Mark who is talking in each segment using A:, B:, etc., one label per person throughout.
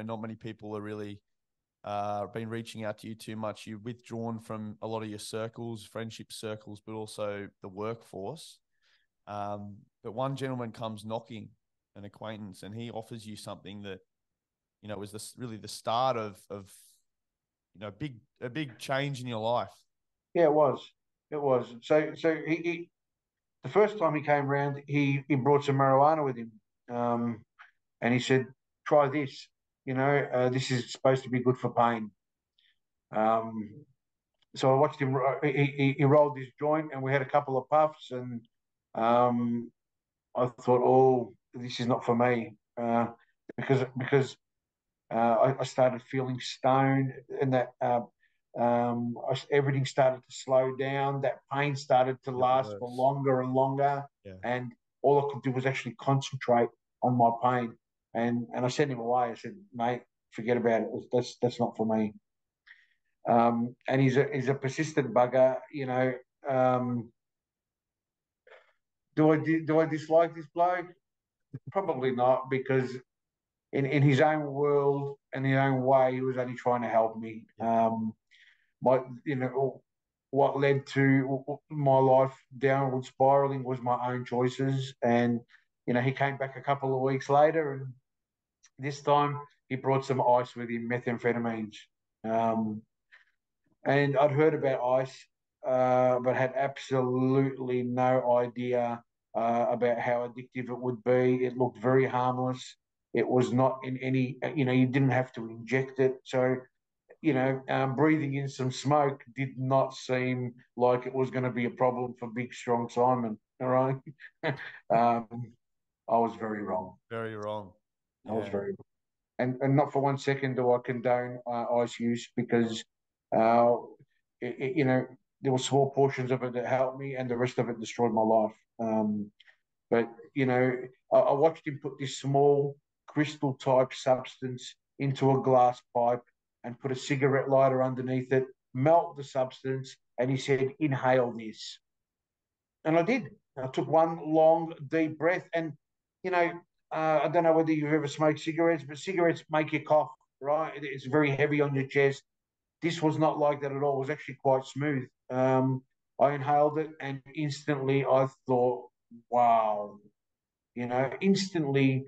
A: not many people are really been reaching out to you too much. You've withdrawn from a lot of your circles, friendship circles, but also the workforce. But one gentleman comes knocking, an acquaintance, and he offers you something that, was really the start of a big change in your life.
B: Yeah, it was. It was. So he the first time he came round, he brought some marijuana with him, and he said, "Try this. This is supposed to be good for pain." Um, so I watched him. He rolled his joint, and we had a couple of puffs, and I thought, "Oh, this is not for me," because I started feeling stoned, and that everything started to slow down. That pain started to
A: Get
B: last for
A: worse.
B: longer and longer,
A: Yeah.
B: and all I could do was actually concentrate on my pain. And I sent him away. I said, "Mate, forget about it. That's not for me." And he's a persistent bugger. Do I dislike this bloke? Probably not, because in his own world and his own way, he was only trying to help me.
A: Yeah.
B: My what led to my life downward spiraling was my own choices, and he came back a couple of weeks later, and this time he brought some ice with him, methamphetamines. Um, and I'd heard about ice, but had absolutely no idea about how addictive it would be. It looked very harmless. It was not in any, you didn't have to inject it. So, breathing in some smoke did not seem like it was going to be a problem for big, strong Simon. All right. um, I was very wrong.
A: Very wrong.
B: I was
A: Yeah.
B: very wrong. And not for 1 second do I condone ice use, because uh, there were small portions of it that helped me, and the rest of it destroyed my life. But I watched him put this small crystal type substance into a glass pipe and put a cigarette lighter underneath it, melt the substance, and he said, "Inhale this." And I did. I took one long, deep breath, and you know, I don't know whether you've ever smoked cigarettes, but cigarettes make you cough, right? It's very heavy on your chest. This was not like that at all. It was actually quite smooth. I inhaled it, and instantly I thought, "Wow!" Instantly,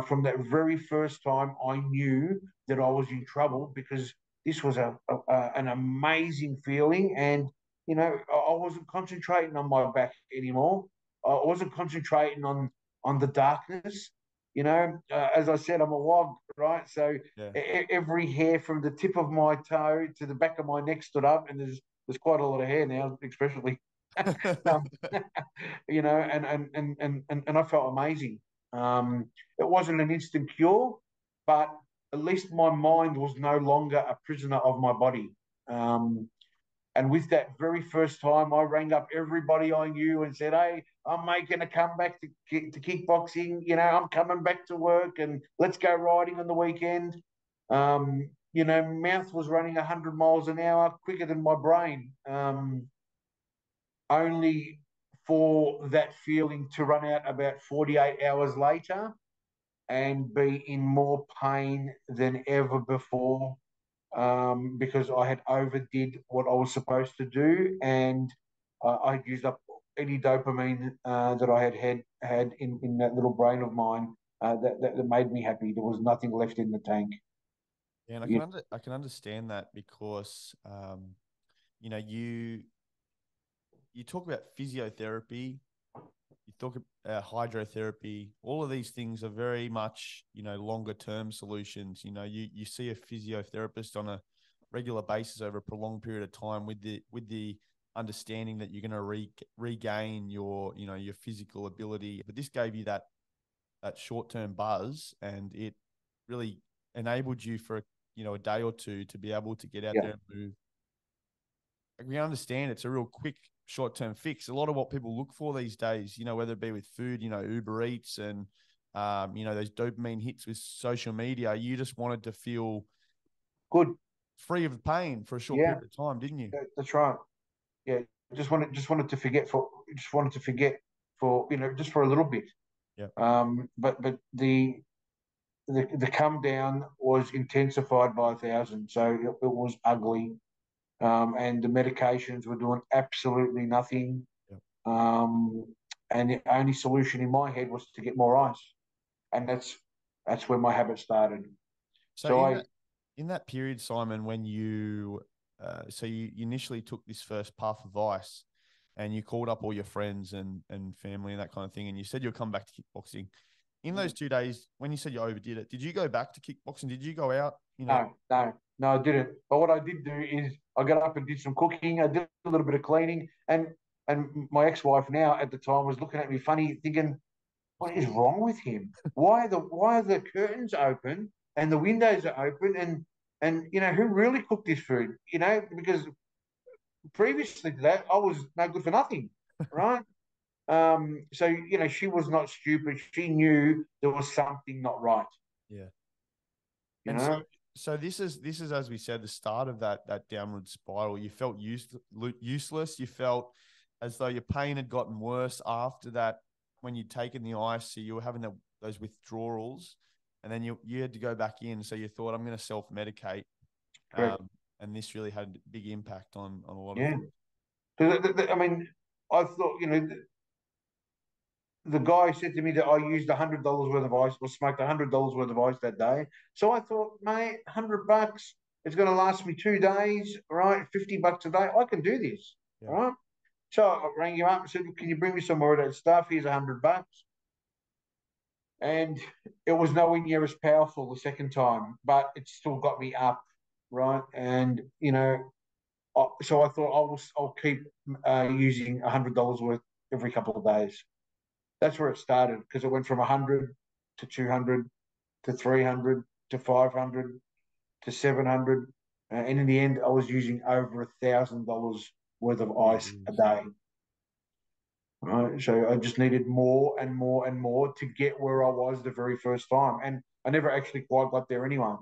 B: from that very first time, I knew that I was in trouble, because this was an amazing feeling, and I wasn't concentrating on my back anymore. I wasn't concentrating on the darkness. As I said, I'm a wog, right? So
A: Yeah.
B: every hair from the tip of my toe to the back of my neck stood up, and there's quite a lot of hair now, especially. um, and I felt amazing. It wasn't an instant cure, but at least my mind was no longer a prisoner of my body. Um, and with that very first time, I rang up everybody I knew and said, "Hey, I'm making a comeback to kickboxing. I'm coming back to work, and let's go riding on the weekend." Mouth was running 100 miles an hour quicker than my brain. Only for that feeling to run out about 48 hours later and be in more pain than ever before, because I had overdid what I was supposed to do, and I used up any dopamine that I had in that little brain of mine, that made me happy. There was nothing left in the tank.
A: Yeah, and
B: Yeah,
A: I can understand that because you talk about physiotherapy, you talk about hydrotherapy. All of these things are very much longer term solutions. You see a physiotherapist on a regular basis over a prolonged period of time with the understanding that you're going to regain your physical ability. But this gave you that short term buzz, and it really enabled you for a day or two to be able to get out
B: yeah,
A: there and move. Like, we understand it's a real quick short-term fix. A lot of what people look for these days, whether it be with food, Uber Eats and, those dopamine hits with social media, you just wanted to feel
B: good.
A: free of pain for a short
B: Yeah,
A: period of time, didn't you?
B: that's right. Yeah, just wanted to forget for just for a little bit.
A: Yeah.
B: But the come down was intensified by 1,000. So it was ugly. And the medications were doing absolutely nothing.
A: Yep.
B: And the only solution in my head was to get more ice, and that's where my habit started.
A: So
B: So
A: in that period, Simon, when you you initially took this first puff of ice, and you called up all your friends and family and that kind of thing, and you said you'll come back to kickboxing. In those 2 days, when you said you overdid it, did you go back to kickboxing? Did you go out?
B: no, I didn't. But what I did do is I got up and did some cooking. I did a little bit of cleaning, and my ex-wife now at the time was looking at me funny, thinking, "What is wrong with him? Why are the curtains open and the windows are open? And who really cooked this food? Because previously to that, I was no good for nothing, right?" So she was not stupid. She knew there was something not right.
A: Yeah.
B: You
A: And so
B: know,
A: this is as we said, the start of that downward spiral. You felt useless. You felt as though your pain had gotten worse after that when you'd taken the ice. So you were having those withdrawals, and then you had to go back in. So you thought, I'm going to self-medicate.
B: correct.
A: And this really had a big impact on a lot of
B: Yeah.
A: things.
B: I mean, I thought, the guy said to me that I used $100 worth of ice or smoked $100 worth of ice that day. So I thought, mate, $100, it's going to last me 2 days, right? $50 a day. I can do this,
A: Yeah.
B: right? So I rang him up and said, "Can you bring me some more of that stuff? Here's $100." And it was nowhere near as powerful the second time, but it still got me up, right? And so I thought I'll keep using $100 worth every couple of days. That's where it started, because it went from 100 to 200 to 300 to 500 to 700, and in the end, I was using over $1,000 worth of ice a
A: Jeez.
B: day. Right, so I just needed more and more and more to get where I was the very first time, and I never actually quite got there anyway.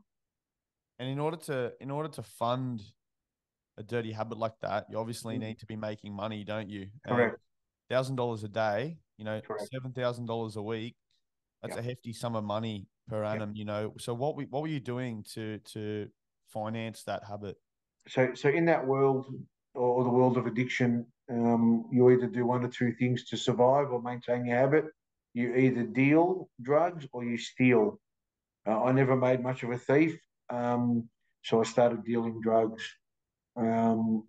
A: And in order to fund a dirty habit like that, you obviously need to be making money, don't you? And
B: Correct,
A: $1,000 a day,
B: correct.
A: $7,000 a week. That's
B: Yeah.
A: a hefty sum of money per
B: Yeah.
A: annum. So what were you doing to finance that habit?
B: So in that world, or the world of addiction, you either do one or two things to survive or maintain your habit. You either deal drugs or you steal. I never made much of a thief, so I started dealing drugs. Um,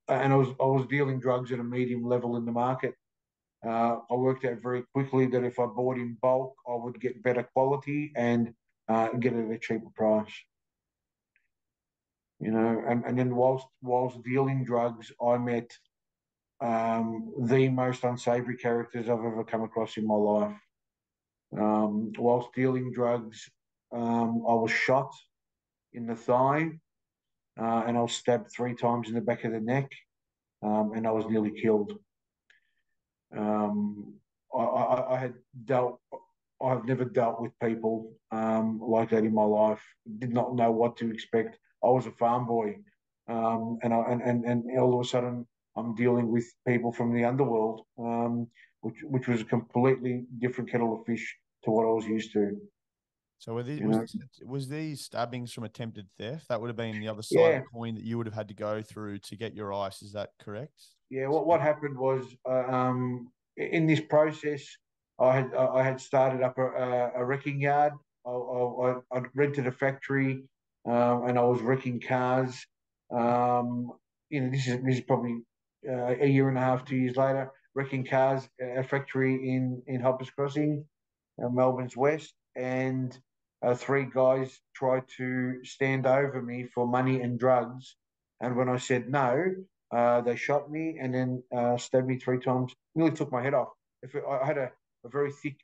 B: and I was dealing drugs at a medium level in the market. I worked out very quickly that if I bought in bulk, I would get better quality and get it at a cheaper price. And then whilst dealing drugs, I met the most unsavory characters I've ever come across in my life. Whilst dealing drugs, I was shot in the thigh, and I was stabbed 3 times in the back of the neck, and I was nearly killed. Um, I had dealt. I've never dealt with people like that in my life. Did not know what to expect. I was a farm boy, and all of a sudden I'm dealing with people from the underworld, which was a completely different kettle of fish to what I was used to.
A: So were these,
B: You
A: was
B: know,
A: this, was these stabbings from attempted theft? That would have been the other side of
B: yeah,
A: the coin that you would have had to go through to get your ice. Is that correct?
B: yeah. What happened was, in this process, I had started up a wrecking yard. I rented a factory, and I was wrecking cars. Um, this is probably a year and a half, 2 years later, wrecking cars at a factory in Hoppers Crossing, Melbourne's West, and three guys tried to stand over me for money and drugs. And when I said no, they shot me and then stabbed me 3 times. Nearly took my head off. If I had a very thick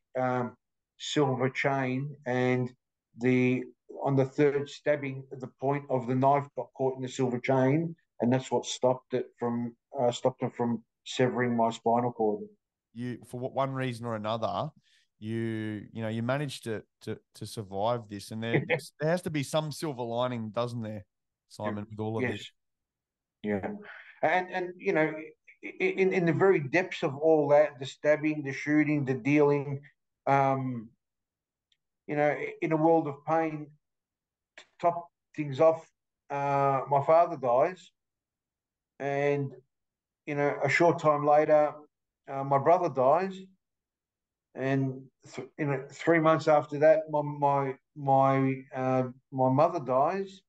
B: silver chain, and the on the third stabbing, the point of the knife got caught in the silver chain, and that's what stopped them from severing my spinal cord.
A: You, for one reason or another, you managed to survive this, and there has to be some silver lining, doesn't there, Simon, with all of this?
B: Yes, yeah, and in the very depths of all that, the stabbing, the shooting, the dealing, um, in a world of pain, top things off, my father dies, and a short time later, my brother dies, and 3 months after that, my mother dies,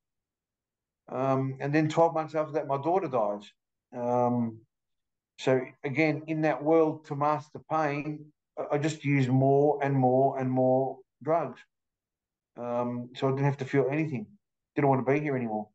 B: and then 12 months after that, my daughter dies. So again, in that world, to mask the pain, I just use more and more and more drugs. So I didn't have to feel anything. Didn't want to be here anymore.